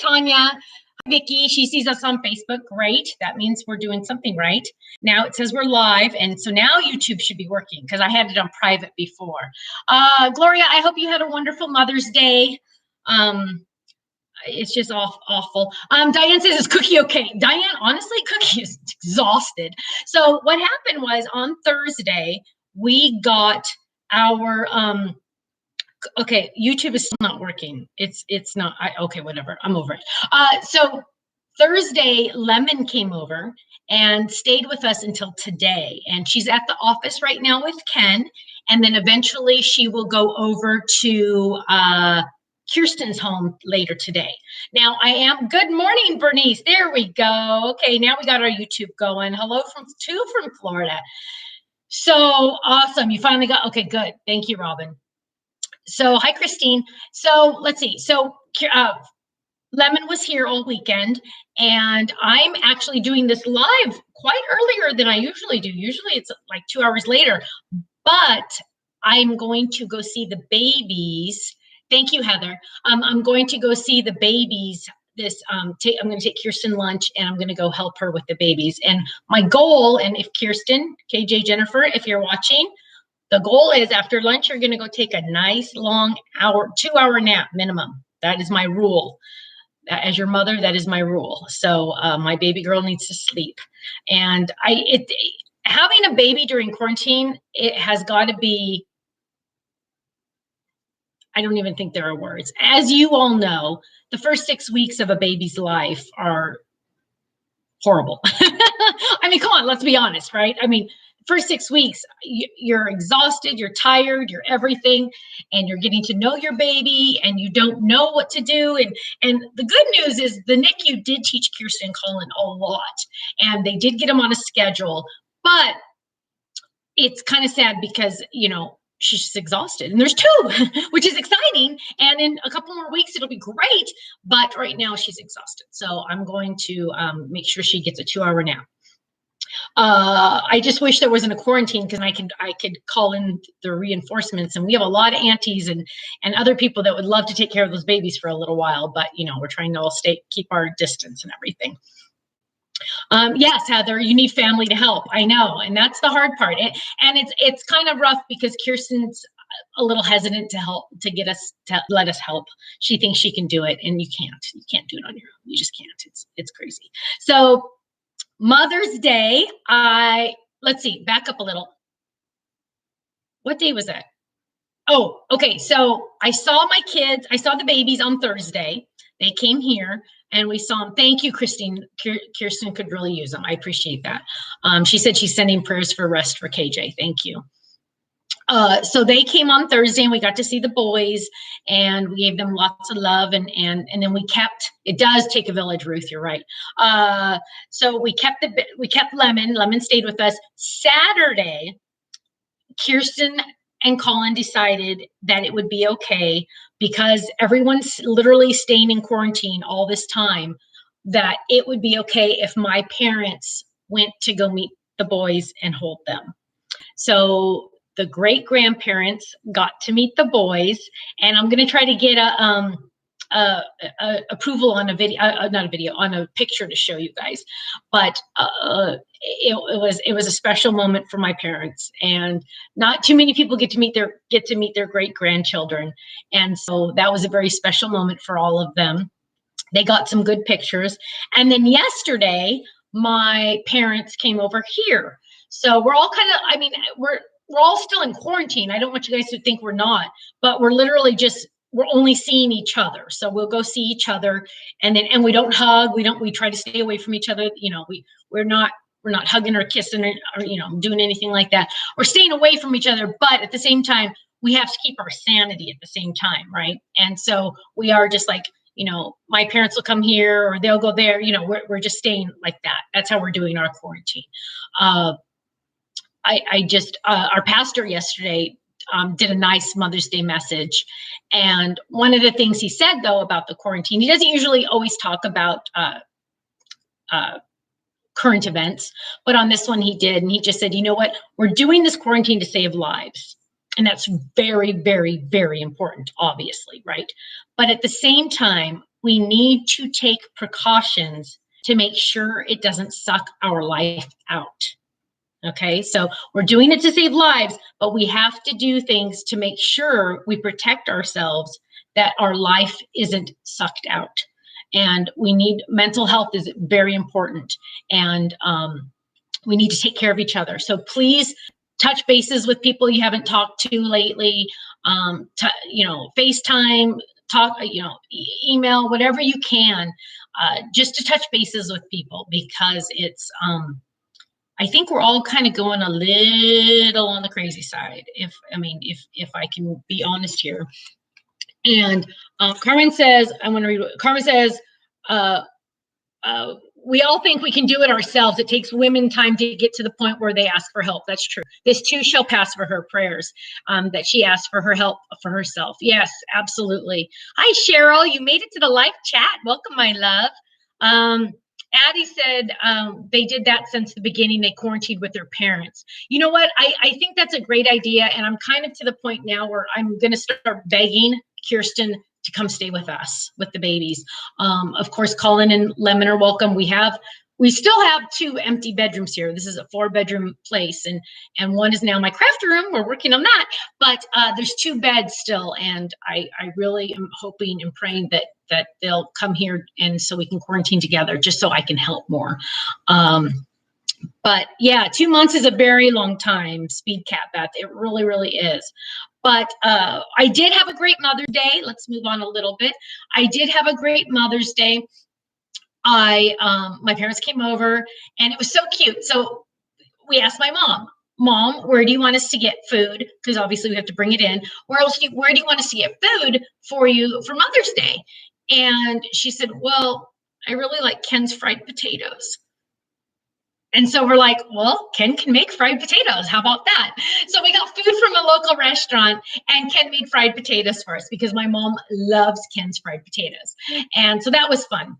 Tanya. Vicky, she sees us on Facebook. Great. That means we're doing something right. Now it says we're live. And so now YouTube should be working because I had it on private before. Gloria, I hope you had a wonderful Mother's Day. It's just awful. Diane says, is Cookie okay? Diane, honestly, Cookie is exhausted. So what happened was on Thursday, we got our, okay, YouTube is still not working. It's not, okay, whatever, I'm over it. So Thursday, Lemon came over and stayed with us until today. And she's at the office right now with Ken. And then eventually she will go over to Kirsten's home later today. Now good morning, Bernice. There we go. Okay, now we got our YouTube going. Hello from Florida. So awesome. You finally got, okay, good. Thank you, Robin. So hi, Christine. So let's see. So Lemon was here all weekend, and I'm actually doing this live quite earlier than I usually do. Usually it's like 2 hours later, but I'm going to go see the babies. Thank you, Heather. I'm going to go see the babies. I'm going to take Kirsten lunch, and I'm going to go help her with the babies. And my goal, and if Kirsten, KJ, Jennifer, if you're watching, the goal is after lunch, you're going to go take a nice long 2-hour nap minimum. That is my rule. As your mother, that is my rule. So my baby girl needs to sleep. And having a baby during quarantine, it has got to be, I don't even think there are words. As you all know, the first 6 weeks of a baby's life are horrible. I mean, come on, let's be honest, right? I mean, first 6 weeks, you're exhausted, you're tired, you're everything, and you're getting to know your baby, and you don't know what to do. And the good news is the NICU did teach Kirsten and Colin a lot, and they did get them on a schedule, but it's kind of sad because, she's just exhausted, and there's 2, which is exciting. And in a couple more weeks, it'll be great. But right now she's exhausted. So I'm going to make sure she gets a 2-hour nap. I just wish there wasn't a quarantine because I could call in the reinforcements, and we have a lot of aunties and other people that would love to take care of those babies for a little while, but we're trying to all keep our distance and everything. Yes, Heather, you need family to help. I know, and that's the hard part. And it's kind of rough because Kirsten's a little hesitant to let us help. She thinks she can do it, and you can't do it on your own. You just can't. It's crazy. So Mother's Day, let's see, back up a little. What day was that? Oh, okay. So I saw the babies on Thursday. They came here and we saw them. Thank you, Christine. Kirsten could really use them. I appreciate that. She said she's sending prayers for rest for KJ. Thank you. So they came on Thursday and we got to see the boys and we gave them lots of love and then it does take a village, Ruth, you're right. So we kept Lemon stayed with us. Saturday, Kirsten and Colin decided that it would be okay because everyone's literally staying in quarantine all this time, that it would be okay if my parents went to go meet the boys and hold them. So the great grandparents got to meet the boys, and I'm going to try to get approval on on a picture to show you guys. But it was a special moment for my parents, and not too many people get to meet their great grandchildren, and so that was a very special moment for all of them. They got some good pictures, and then yesterday my parents came over here. So we're all we're all still in quarantine. I don't want you guys to think we're not, but we're literally we're only seeing each other. So we'll go see each other, and we don't hug. We try to stay away from each other. We're not hugging or kissing or doing anything like that. We're staying away from each other, but at the same time, we have to keep our sanity at the same time, right? And so we are just like, my parents will come here or they'll go there. We're just staying like that. That's how we're doing our quarantine. Our pastor yesterday did a nice Mother's Day message. And one of the things he said, though, about the quarantine, he doesn't usually always talk about current events, but on this one he did. And he just said, you know what, we're doing this quarantine to save lives. And that's very, very, very important, obviously, right? But at the same time, we need to take precautions to make sure it doesn't suck our life out. Okay, so we're doing it to save lives, but we have to do things to make sure we protect ourselves, that our life isn't sucked out. And we need, mental health is very important, and we need to take care of each other. So please touch bases with people you haven't talked to lately. FaceTime, talk, email, whatever you can, just to touch bases with people, because it's I think we're all kind of going a little on the crazy side, if I can be honest here. And Carmen says, I want to read what Carmen says. We all think we can do it ourselves. It takes women time to get to the point where they ask for help. That's true. This too shall pass for her prayers, that she asked for her help for herself. Yes, absolutely. Hi, Cheryl. You made it to the live chat. Welcome, my love. Addie said they did that since the beginning. They quarantined with their parents. You know what? I think that's a great idea. And I'm kind of to the point now where I'm going to start begging Kirsten to come stay with us, with the babies. Of course, Colin and Lemon are welcome. We still have 2 empty bedrooms here. This is a 4-bedroom place, and one is now my craft room. We're working on that, but there's 2 beds still, and I really am hoping and praying that they'll come here, and so we can quarantine together, just so I can help more. But yeah, 2 months is a very long time, Speed Cat Beth. It really, really is. But I did have a great Mother's Day. Let's move on a little bit. I did have a great Mother's Day. My parents came over, and it was so cute. So we asked my Mom, where do you want us to get food? Because obviously we have to bring it in. Where do you want us to get food for you for Mother's Day? And she said, well, I really like Ken's fried potatoes. And so we're like, well, Ken can make fried potatoes. How about that? So we got food from a local restaurant, and Ken made fried potatoes for us because my mom loves Ken's fried potatoes. And so that was fun.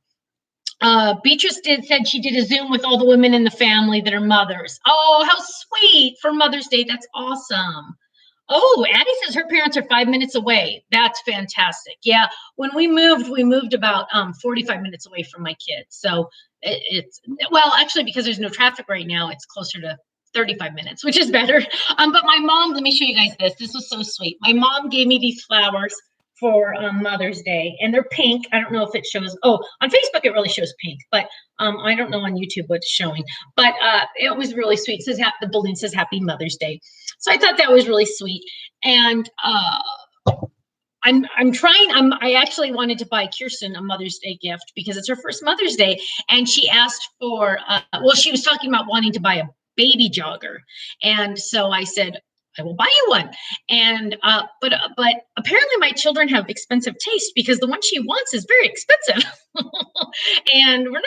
Beatrice said she did a Zoom with all the women in the family that are mothers. Oh, how sweet for Mother's Day. That's awesome. Oh, Addie says her parents are 5 minutes away. That's fantastic. Yeah, when we moved about 45 minutes away from my kids. So it's, well, actually, because there's no traffic right now, it's closer to 35 minutes, which is better. But my mom, let me show you guys this. This was so sweet. My mom gave me these flowers for Mother's Day, and they're pink. I don't know if it shows. Oh, on Facebook it really shows pink, but I don't know on YouTube what's showing. But it was really sweet. It says the building says Happy Mother's Day, so I thought that was really sweet. And I actually wanted to buy Kirsten a Mother's Day gift because it's her first Mother's Day, and she asked for. Well, she was talking about wanting to buy a baby jogger, and so I said, I will buy you one. And but apparently my children have expensive taste, because the one she wants is very expensive. And we're not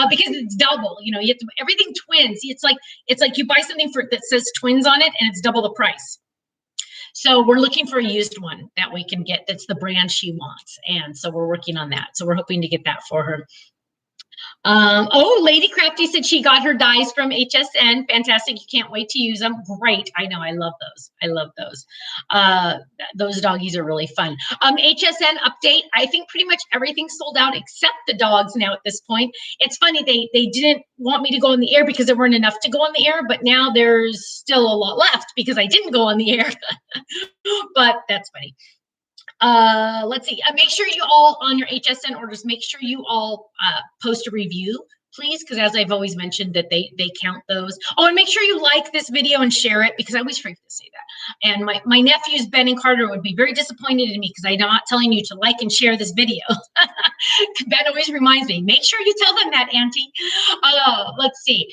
because it's double. You have to, everything twins. It's like you buy something that says twins on it, and it's double the price. So we're looking for a used one that we can get that's the brand she wants, and so we're working on that. So we're hoping to get that for her. Lady Crafty said she got her dies from HSN. Fantastic. You can't wait to use them. Great. I know. I love those. I love those. Those doggies are really fun. HSN update. I think pretty much everything's sold out except the dogs now at this point. It's funny. They didn't want me to go on the air because there weren't enough to go on the air, but now there's still a lot left because I didn't go on the air. But that's funny. Let's see. Make sure you all, on your HSN orders, make sure you all post a review, please, because as I've always mentioned, that they count those. Oh, and make sure you like this video and share it, because I always forget to say that. And my nephews, Ben and Carter, would be very disappointed in me because I'm not telling you to like and share this video. Ben always reminds me, make sure you tell them that, Auntie. Let's see.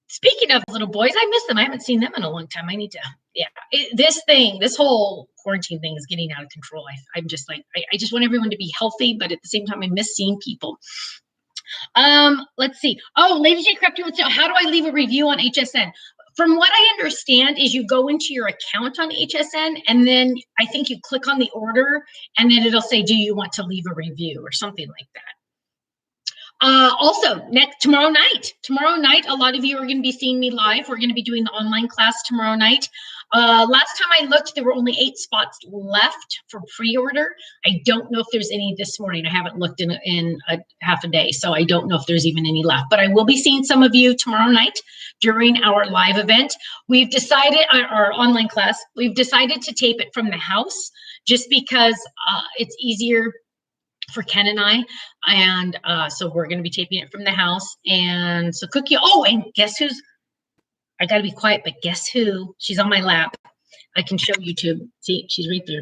Speaking of little boys, I miss them. I haven't seen them in a long time. I need to, this whole quarantine thing is getting out of control. I'm just like, I just want everyone to be healthy, but at the same time, I miss seeing people. Let's see. Oh, Lady J Crafty wants to know, how do I leave a review on HSN? From what I understand is you go into your account on HSN, and then I think you click on the order, and then it'll say, do you want to leave a review or something like that. Also, tomorrow night, a lot of you are going to be seeing me live. We're going to be doing the online class tomorrow night. Last time I looked, there were only 8 spots left for pre-order. I don't know if there's any this morning. I haven't looked in a half a day, so I don't know if there's even any left. But I will be seeing some of you tomorrow night during our live event. We've decided, our online class, we've decided to tape it from the house just because it's easier for Ken and I, and so we're going to be taping it from the house. And so Cookie, oh, and guess who's, I got to be quiet, but guess who? She's on my lap. I can show YouTube. See, she's right there.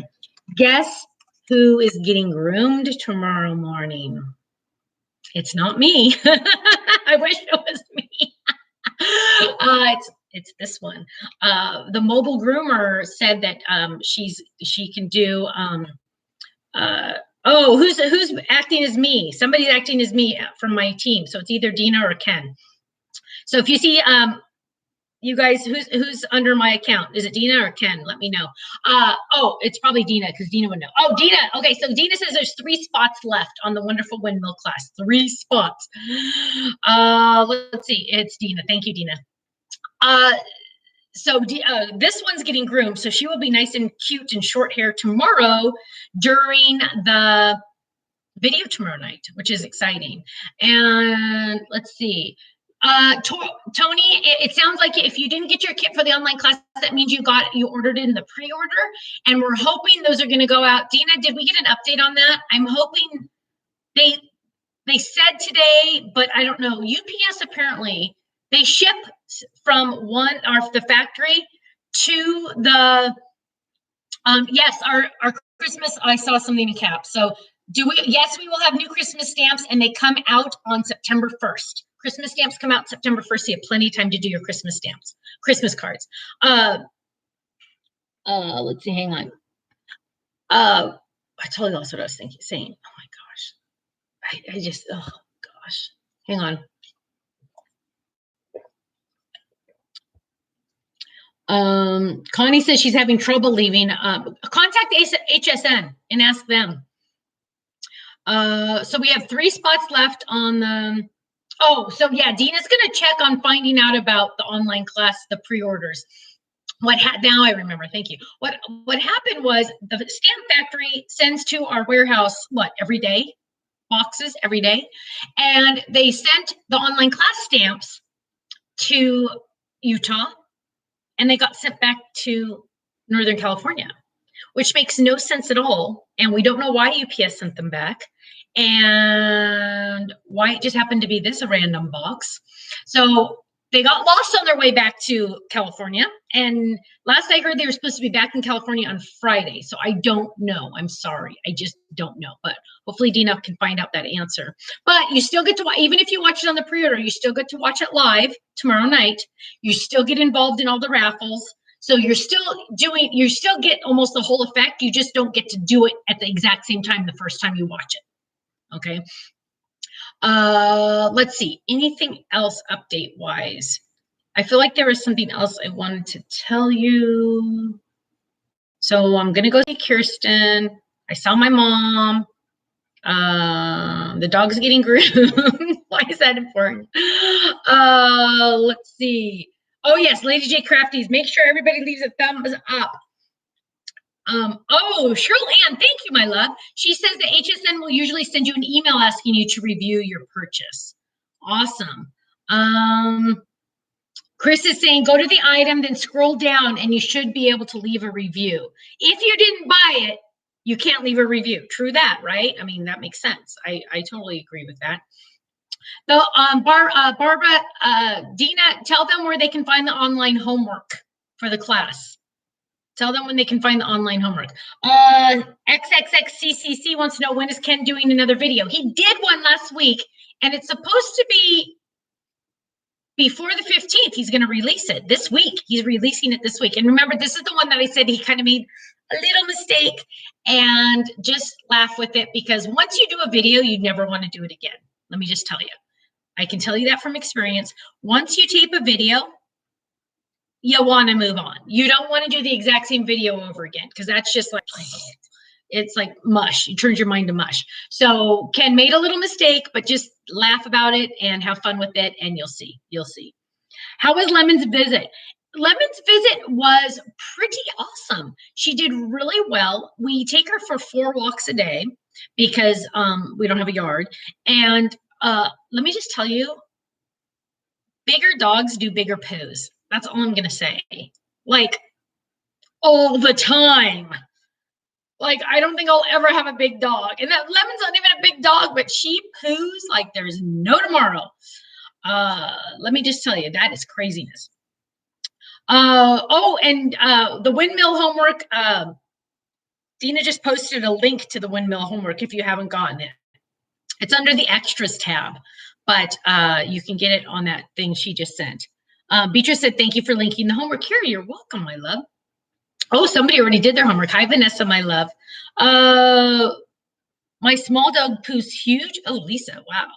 Guess who is getting groomed tomorrow morning? It's not me. I wish it was me. It's this one. The mobile groomer said that she can do oh, who's acting as me? Somebody's acting as me from my team. So it's either Dina or Ken. So if you see, you guys, who's under my account? Is it Dina or Ken? Let me know. Oh, it's probably Dina because Dina would know. Oh, Dina. Okay, so Dina says there's 3 spots left on the Wonderful Windmill class. 3 spots. Let's see. It's Dina. Thank you, Dina. So this one's getting groomed, so she will be nice and cute and short hair tomorrow during the video tomorrow night, which is exciting. And let's see, Tony, it sounds like if you didn't get your kit for the online class, that means you ordered in the pre-order, and we're hoping those are going to go out. Dina, did we get an update on that? I'm hoping they said today, but I don't know. UPS apparently. They ship from the factory to the, yes, our Christmas, I saw something in caps. So yes, we will have new Christmas stamps, and they come out on September 1st. Christmas stamps come out September 1st, so you have plenty of time to do your Christmas stamps, Christmas cards. Let's see, hang on. I totally lost what I was saying. Oh my gosh. I just, oh gosh, hang on. Connie says she's having trouble leaving. Contact HSN and ask them. So we have 3 spots left on the, oh, so yeah, Dina's gonna check on finding out about the online class, the pre-orders. Now I remember, thank you. What happened was the stamp factory sends to our warehouse, every day? Boxes every day. And they sent the online class stamps to Utah, and they got sent back to Northern California, which makes no sense at all. And we don't know why UPS sent them back and why it just happened to be this random box. So they got lost on their way back to California. And last I heard, they were supposed to be back in California on Friday. So I don't know. I'm sorry. I just don't know. But hopefully Dina can find out that answer. But you still get to watch, even if you watch it on the pre-order, you still get to watch it live tomorrow night. You still get involved in all the raffles. So you still get almost the whole effect. You just don't get to do it at the exact same time the first time you watch it. Okay. Let's see, anything else update wise? I feel like there was something else I wanted to tell you. So I'm gonna go see Kirsten. I saw my mom. The dog's getting groomed. Why is that important? Let's see. Oh yes, Lady J Crafties. Make sure everybody leaves a thumbs up. Oh, Cheryl Ann, thank you, my love. She says that HSN will usually send you an email asking you to review your purchase. Awesome. Chris is saying, go to the item, then scroll down, and you should be able to leave a review. If you didn't buy it, you can't leave a review. True that, right? I mean, that makes sense. I totally agree with that. So, Barbara, Dina, tell them where they can find the online homework for the class. Tell them when they can find the online homework. XXXCCC wants to know, when is Ken doing another video? He did one last week, and it's supposed to be before the 15th. He's going to release it this week. He's releasing it this week. And remember, this is the one that I said he kind of made a little mistake, and just laugh with it, because once you do a video, you never want to do it again. Let me just tell you. I can tell you that from experience. Once you tape a video, you want to move on. You don't want to do the exact same video over again, because that's just like, It's like mush. It turns your mind to mush. So Ken made a little mistake, but just laugh about it and have fun with it, and you'll see. You'll see. How was Lemon's visit? Lemon's visit was pretty awesome. She did really well. We take her for 4 walks a day because we don't have a yard. And let me just tell you, bigger dogs do bigger poos. That's all I'm gonna say. Like all the time. Like I don't think I'll ever have a big dog. And that Lemon's not even a big dog, but she poos like there's no tomorrow. Let me just tell you, that is craziness. The windmill homework. Dina just posted a link to the windmill homework if you haven't gotten it. It's under the extras tab, but you can get it on that thing she just sent. Beatrice said, thank you for linking the homework here. You're welcome, my love. Oh, somebody already did their homework. Hi, Vanessa, my love. My small dog poos huge. Oh, Lisa, wow.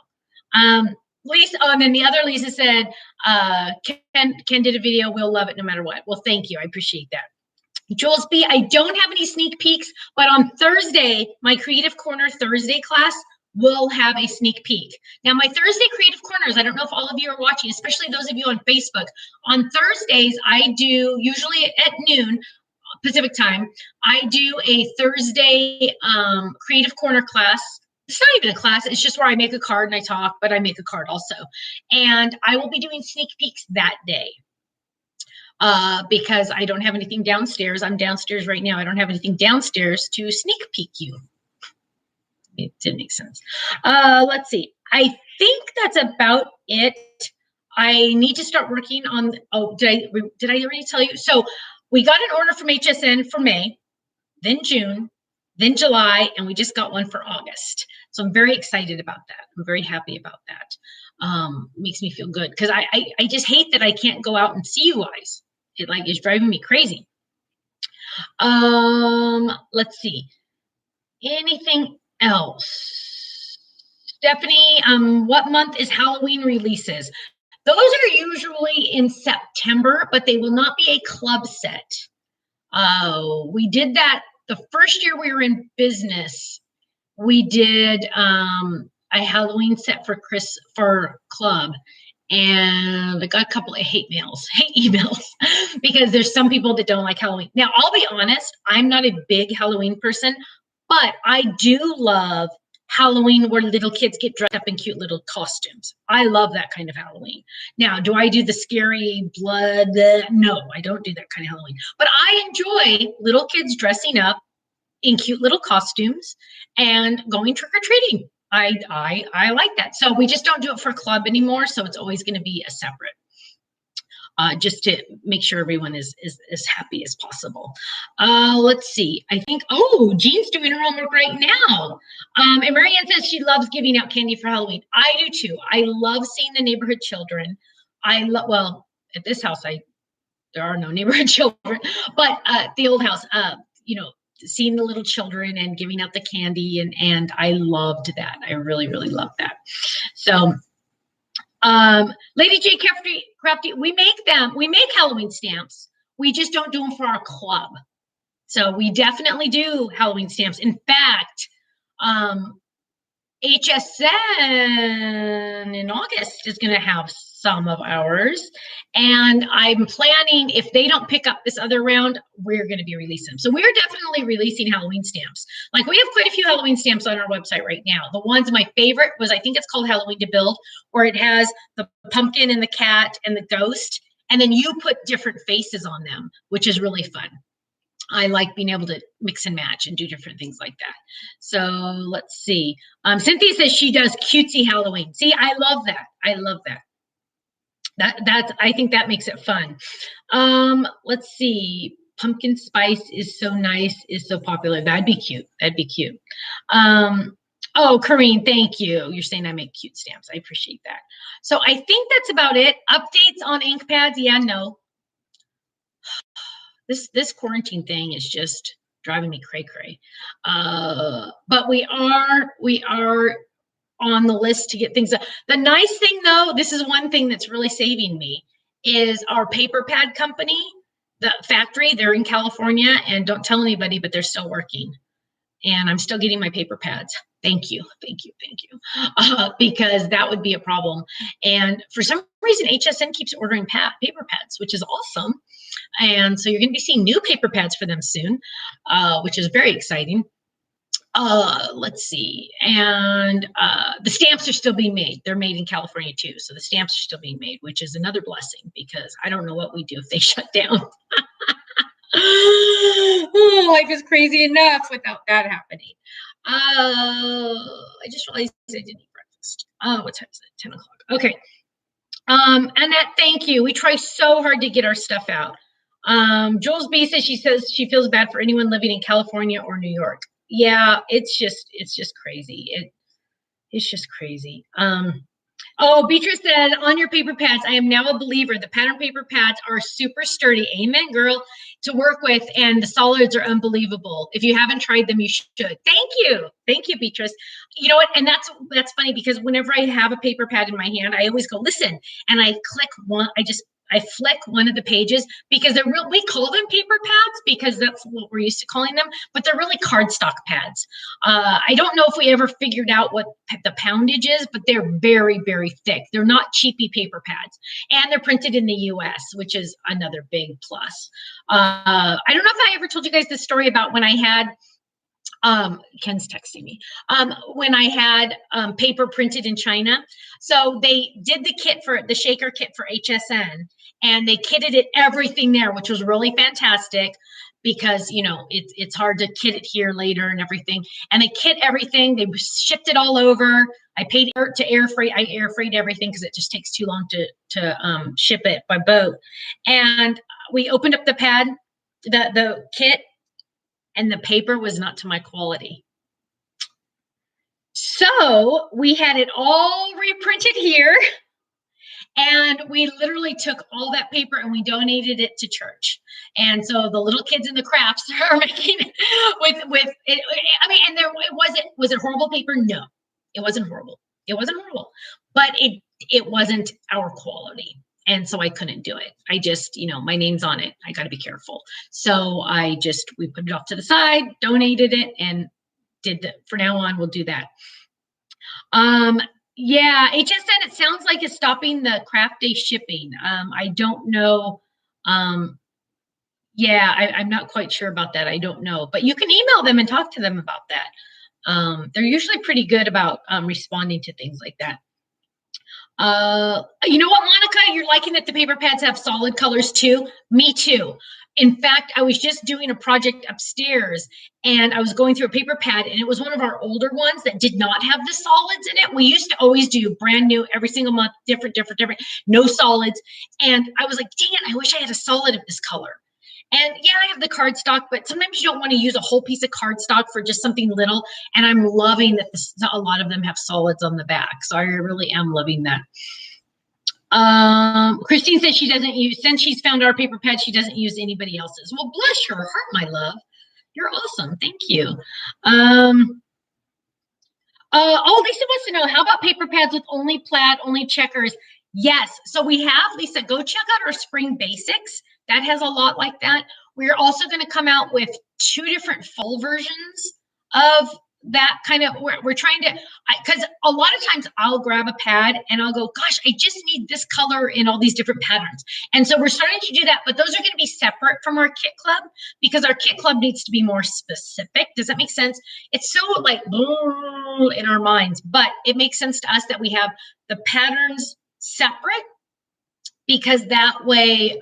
Lisa, and then the other Lisa said, Ken did a video. We'll love it no matter what. Well, thank you. I appreciate that. Jules B, I don't have any sneak peeks, but on Thursday, my Creative Corner Thursday class will have a sneak peek. Now, my Thursday Creative Corners, I don't know if all of you are watching, especially those of you on Facebook. On Thursdays, I do, usually at noon, Pacific time, I do a Thursday Creative Corner class. It's not even a class, it's just where I make a card and I talk, but I make a card also. And I will be doing sneak peeks that day. Because I don't have anything downstairs. I'm downstairs right now. I don't have anything downstairs to sneak peek you. It didn't make sense. Let's see. I think that's about it. I need to start working on, oh, did I already tell you? So we got an order from HSN for May, then June, then July, and we just got one for August. So I'm very excited about that. I'm very happy about that. Makes me feel good because I just hate that I can't go out and see you guys. It like is driving me crazy. Let's see. Anything else? Stephanie, what month is Halloween releases? Those are usually in September, but they will not be a club set. We did that the first year we were in business. We did a Halloween set for club. And I got a couple of hate emails, because there's some people that don't like Halloween. Now, I'll be honest, I'm not a big Halloween person, but I do love Halloween where little kids get dressed up in cute little costumes. I love that kind of Halloween. Now, do I do the scary blood? No, I don't do that kind of Halloween. But I enjoy little kids dressing up in cute little costumes and going trick-or-treating. I like that. So we just don't do it for club anymore. So it's always going to be a separate, just to make sure everyone is as happy as possible. Let's see. I think, oh, Jean's doing her homework right now. And Marianne says she loves giving out candy for Halloween. I do too. I love seeing the neighborhood children. Well, at this house, there are no neighborhood children, but at the old house, seeing the little children and giving out the candy, and I loved that. I really, really loved that. So, Lady J Crafty, we make Halloween stamps. We just don't do them for our club. So we definitely do Halloween stamps. In fact, HSN in August is going to have some of ours. And I'm planning, if they don't pick up this other round, we're going to be releasing them. So we're definitely releasing Halloween stamps. Like we have quite a few Halloween stamps on our website right now. The ones, my favorite was, I think it's called Halloween to Build, where it has the pumpkin and the cat and the ghost. And then you put different faces on them, which is really fun. I like being able to mix and match and do different things like that. So let's see. Cynthia says she does cutesy Halloween. See, I love that. I love that. I think that makes it fun. Let's see. Pumpkin spice is so nice, is so popular. That'd be cute. That'd be cute. Oh, Corrine, thank you. You're saying I make cute stamps. I appreciate that. So I think that's about it. Updates on ink pads? Yeah, no. This quarantine thing is just driving me cray-cray. But we are on the list to get things done. The nice thing though, this is one thing that's really saving me, is our paper pad company, the factory, they're in California, and don't tell anybody, but they're still working. and I'm still getting my paper pads. Thank you, thank you, thank you, because that would be a problem. And for some reason, HSN keeps ordering paper pads, which is awesome. And so you're going to be seeing new paper pads for them soon, which is very exciting. Let's see. And the stamps are still being made. They're made in California too. So the stamps are still being made, which is another blessing because I don't know what we do if they shut down. Oh, life is crazy enough without that happening. I just realized I didn't eat breakfast. What time is it? 10 o'clock. Okay. Annette, thank you. We try so hard to get our stuff out. Jules B says she feels bad for anyone living in California or New York. Yeah, it's just crazy. It's just crazy. Oh, Beatrice said, on your paper pads, I am now a believer. The pattern paper pads are super sturdy. Amen, girl, to work with, and the solids are unbelievable. If you haven't tried them, you should. Thank you. Thank you, Beatrice. You know what? And that's funny because whenever I have a paper pad in my hand, I always go, listen, and I click one, I flick one of the pages because they're real. We call them paper pads because that's what we're used to calling them, but they're really cardstock pads. I don't know if we ever figured out what the poundage is, but they're very, very thick. They're not cheapy paper pads, and they're printed in the U.S., which is another big plus. I don't know if I ever told you guys this story about when I had. Ken's texting me. When I had paper printed in China. So they did the shaker kit for HSN, and they kitted it everything there, which was really fantastic because, you know, it's hard to kit it here later and everything. And they kit everything. They shipped it all over. I paid to air freight. I air freight everything because it just takes too long to ship it by boat. And we opened up the pad, the kit, and the paper was not to my quality. So we had it all reprinted here, and we literally took all that paper and we donated it to church. And so the little kids in the crafts are making with it. I mean, and was it horrible paper? No, it wasn't horrible. It wasn't horrible, but it wasn't our quality. And so I couldn't do it. I just, you know, my name's on it. I got to be careful. So we put it off to the side, donated it, and for now on, we'll do that. Yeah, HSN, it sounds like it's stopping the craft day shipping. I don't know. Yeah, I'm not quite sure about that. I don't know, but you can email them and talk to them about that. They're usually pretty good about responding to things like that. You know what, Monica? You're liking that the paper pads have solid colors too? Me too. In fact, I was just doing a project upstairs and I was going through a paper pad, and it was one of our older ones that did not have the solids in it. We used to always do brand new every single month, different, no solids. And I was like, dang it, I wish I had a solid of this color. And yeah, I have the cardstock, but sometimes you don't want to use a whole piece of cardstock for just something little. And I'm loving that a lot of them have solids on the back. So I really am loving that. Christine says since she's found our paper pad, she doesn't use anybody else's. Well, bless your heart, my love. You're awesome. Thank you. Lisa wants to know, how about paper pads with only plaid, only checkers? Yes. So we have, Lisa, go check out our spring basics. That has a lot like that. We're also going to come out with 2 different fall versions of that kind of, we're trying to, because a lot of times I'll grab a pad and I'll go, gosh, I just need this color in all these different patterns. And so we're starting to do that, but those are going to be separate from our kit club because our kit club needs to be more specific. Does that make sense? It's so like in our minds, but it makes sense to us that we have the patterns separate because that way,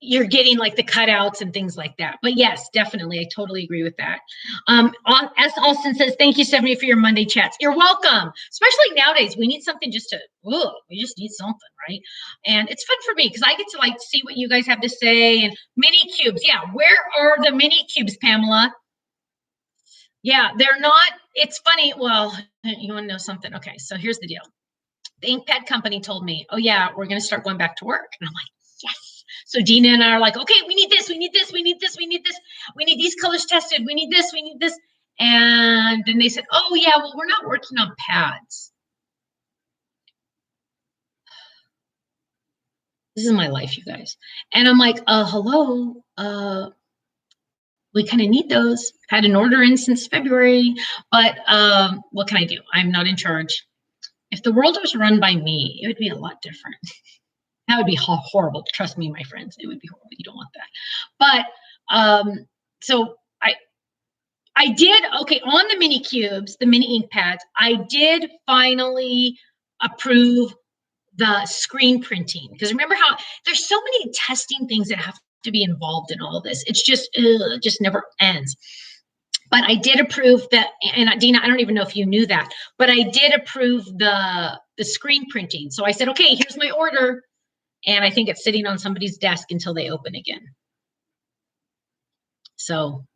you're getting like the cutouts and things like that. But yes, definitely. I totally agree with that. S. Austin says, thank you, Stephanie, for your Monday chats. You're welcome. Especially nowadays, we need something we just need something, right? And it's fun for me because I get to like see what you guys have to say. And mini cubes. Yeah. Where are the mini cubes, Pamela? Yeah, they're not. It's funny. Well, you want to know something? Okay. So here's the deal. The ink pad company told me, oh yeah, we're going to start going back to work. And I'm like, yes. So Dina and I are like, okay, we need this, we need this, we need this, we need this. We need these colors tested. We need this, we need this. And then they said, oh yeah, well, we're not working on pads. This is my life, you guys. And I'm like, hello, we kind of need those. Had an order in since February, but what can I do? I'm not in charge. If the world was run by me, it would be a lot different. That would be horrible. Trust me, my friends, it would be horrible. You don't want that. But so I did, okay, on the mini cubes, the mini ink pads, I did finally approve the screen printing. Because remember how there's so many testing things that have to be involved in all of this. It's just, it just never ends. But I did approve that, and Dina, I don't even know if you knew that, but I did approve the screen printing. So I said, okay, here's my order. And I think it's sitting on somebody's desk until they open again. So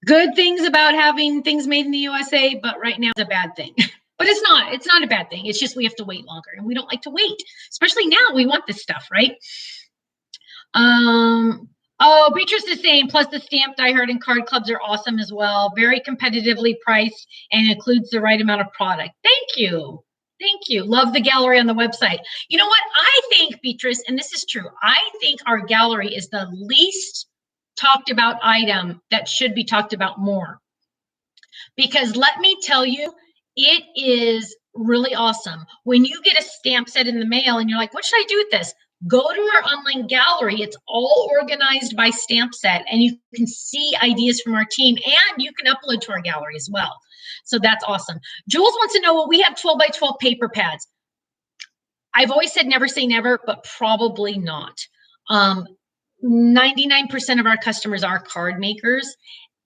good things about having things made in the USA, but right now it's a bad thing. But it's not a bad thing. It's just we have to wait longer, and we don't like to wait, especially now. We want this stuff, right? Oh, Beatrice is saying, plus the stamp die hard and card clubs are awesome as well. Very competitively priced and includes the right amount of product. Thank you. Thank you. Love the gallery on the website. You know what? I think, Beatrice, and this is true, I think our gallery is the least talked about item that should be talked about more. Because let me tell you, it is really awesome. When you get a stamp set in the mail and you're like, what should I do with this? Go to our online gallery. It's all organized by stamp set, and you can see ideas from our team, and you can upload to our gallery as well. So that's awesome. Jules wants to know, well, we have 12 by 12 paper pads. I've always said never say never, but probably not. 99% of our customers are card makers,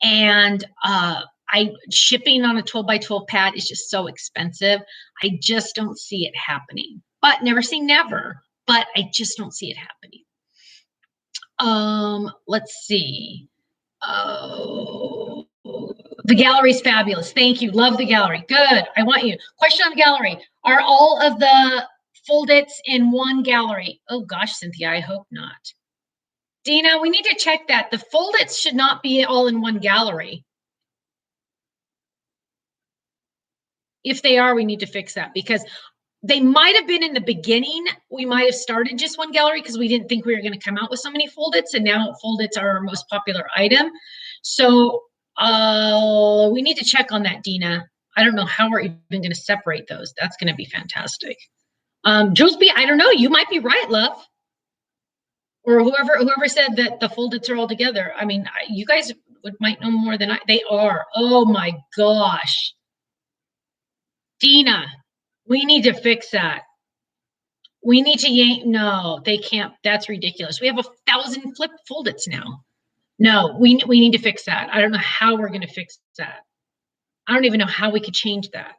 and shipping on a 12 by 12 pad is just so expensive. I just don't see it happening. But never say never, but I just don't see it happening. Let's see. Oh, the gallery's fabulous. Thank you. Love the gallery. Good. I want you. Question on the gallery. Are all of the fold-its in one gallery? Oh gosh, Cynthia, I hope not. Dina, we need to check that. The fold-its should not be all in one gallery. If they are, we need to fix that, because they might have been in the beginning. We might have started just one gallery because we didn't think we were going to come out with so many fold-its, and now fold-its are our most popular item. So we need to check on that, Dina. I don't know how we're even going to separate those. That's going to be fantastic. Jules B, I don't know. You might be right, love. Or whoever said that the fold-its are all together. I mean, you guys might know more than they are. Oh my gosh. Dina, we need to fix that. We need to yank. No, they can't. That's ridiculous. We have 1,000 flip fold-its now. No, we need to fix that. I don't know how we're going to fix that. I don't even know how we could change that.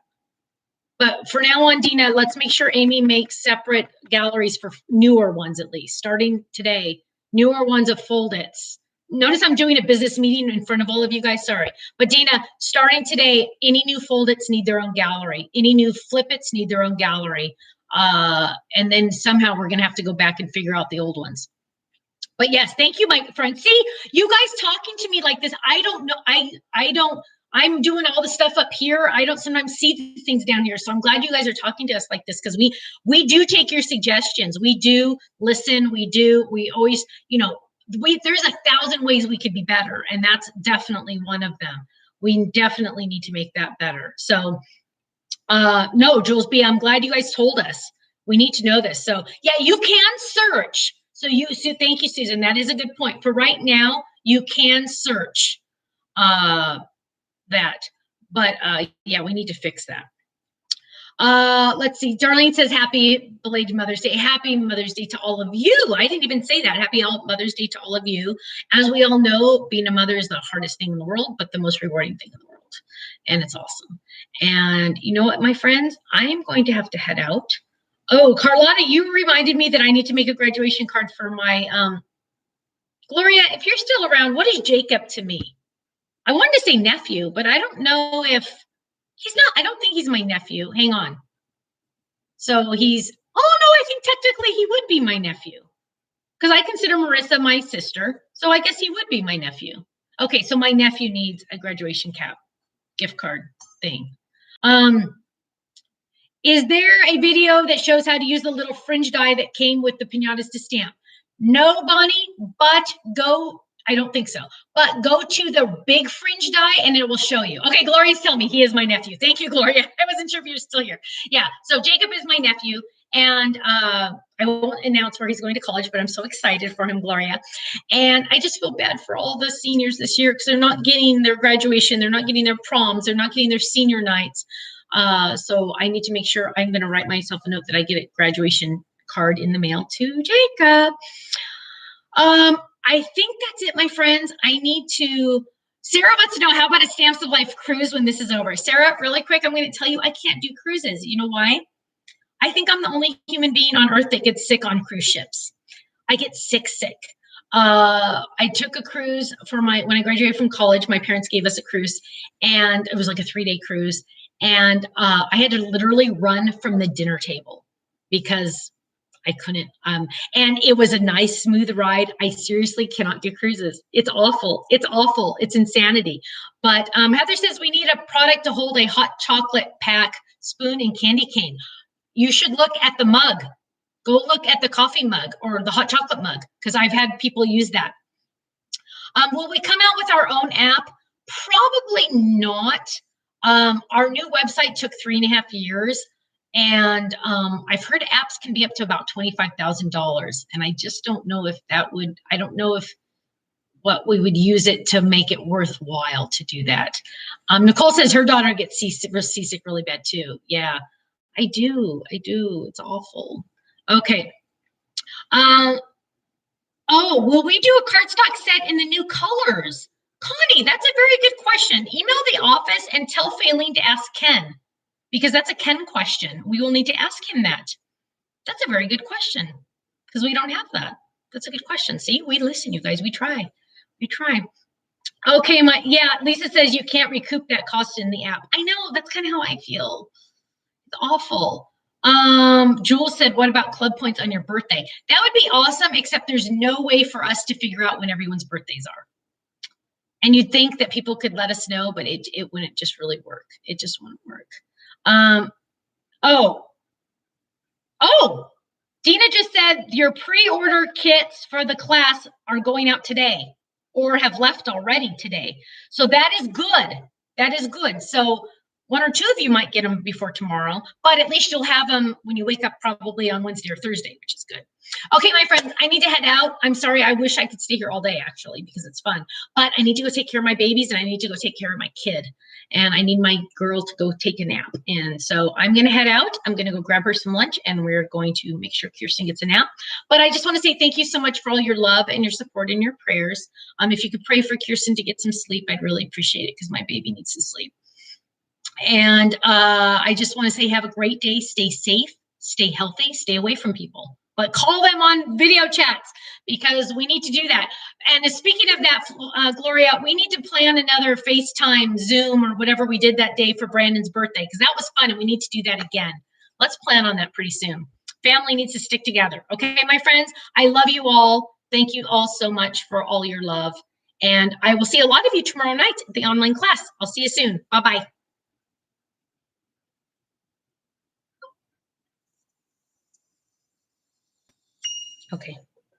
But for now on, Dina, let's make sure Amy makes separate galleries for newer ones, at least starting today. Newer ones of fold-its. Notice I'm doing a business meeting in front of all of you guys. Sorry. But Dina, starting today, any new fold-its need their own gallery. Any new flip-its need their own gallery. And then somehow we're going to have to go back and figure out the old ones. But yes, thank you, my friend. See, you guys talking to me like this. I don't know. I'm doing all the stuff up here. I don't sometimes see things down here. So I'm glad you guys are talking to us like this, because we do take your suggestions. We do listen. We always, there's 1,000 ways we could be better. And that's definitely one of them. We definitely need to make that better. So no, Jules B, I'm glad you guys told us. We need to know this. So yeah, you can search. So thank you, Susan. That is a good point. For right now, you can search that. But yeah, we need to fix that. Let's see. Darlene says, happy belated Mother's Day. Happy Mother's Day to all of you. I didn't even say that. Happy Mother's Day to all of you. As we all know, being a mother is the hardest thing in the world, but the most rewarding thing in the world. And it's awesome. And you know what, my friends? I am going to have to head out. Oh, Carlotta, you reminded me that I need to make a graduation card for my, Gloria, if you're still around, what is Jacob to me? I wanted to say nephew, but I don't know if he's not. I don't think he's my nephew. Hang on. So oh no, I think technically he would be my nephew, because I consider Marissa my sister. So I guess he would be my nephew. Okay, so my nephew needs a graduation gift card thing. Is there a video that shows how to use the little fringe die that came with the piñatas to stamp? No, Bonnie, but go I don't think so. But go to the big fringe die and it will show you. Okay, Gloria's telling me he is my nephew. Thank you, Gloria. I wasn't sure if you're still here. Yeah, so Jacob is my nephew, and I won't announce where he's going to college, but I'm so excited for him, Gloria. And I just feel bad for all the seniors this year because they're not getting their graduation, they're not getting their proms, they're not getting their senior nights. So I need to make sure I'm going to write myself a note that I get a graduation card in the mail to Jacob. I think that's it, my friends. I need to, Sarah wants to know, how about a Stamps of Life cruise when this is over? Sarah, really quick, I'm going to tell you, I can't do cruises. You know why? I think I'm the only human being on earth that gets sick on cruise ships. I get sick. I took a cruise for when I graduated from college. My parents gave us a cruise, and it was like a 3-day cruise. And I had to literally run from the dinner table because I couldn't. And it was a nice, smooth ride. I seriously cannot do cruises. It's awful. It's awful. It's insanity. But Heather says we need a product to hold a hot chocolate pack, spoon, and candy cane. You should look at the mug. Go look at the coffee mug or the hot chocolate mug, because I've had people use that. Will we come out with our own app? Probably not. Our new website took 3.5 years. And I've heard apps can be up to about $25,000. And I just don't know if that would, I don't know if what we would use it to make it worthwhile to do that. Nicole says her daughter gets seasick really bad too. Yeah, I do. It's awful. Okay. Oh, will we do a cardstock set in the new colors? Connie, that's a very good question. Email the office and tell Faylene to ask Ken, because that's a Ken question. We will need to ask him that. That's a very good question, because we don't have that. That's a good question. See, we listen, you guys. We try. Okay, Lisa says you can't recoup that cost in the app. I know, that's kind of how I feel. It's awful. Jules said, what about club points on your birthday? That would be awesome, except there's no way for us to figure out when everyone's birthdays are. And you'd think that people could let us know, but it wouldn't just really work. It just wouldn't work. Dina just said your pre-order kits for the class are going out today or have left already today. So that is good. That is good. So 1 or 2 of you might get them before tomorrow, but at least you'll have them when you wake up, probably on Wednesday or Thursday, which is good. Okay, my friends, I need to head out. I'm sorry. I wish I could stay here all day, actually, because it's fun. But I need to go take care of my babies, and I need to go take care of my kid. And I need my girl to go take a nap. And so I'm going to head out. I'm going to go grab her some lunch, and we're going to make sure Kirsten gets a nap. But I just want to say thank you so much for all your love and your support and your prayers. If you could pray for Kirsten to get some sleep, I'd really appreciate it, because my baby needs to sleep. And I just want to say have a great day. Stay safe, stay healthy, stay away from people. But call them on video chats, because we need to do that. And speaking of that, Gloria, we need to plan another FaceTime, Zoom, or whatever we did that day for Brandon's birthday, because that was fun, and we need to do that again. Let's plan on that pretty soon. Family needs to stick together. Okay, my friends, I love you all. Thank you all so much for all your love. And I will see a lot of you tomorrow night at the online class. I'll see you soon. Bye-bye. Okay.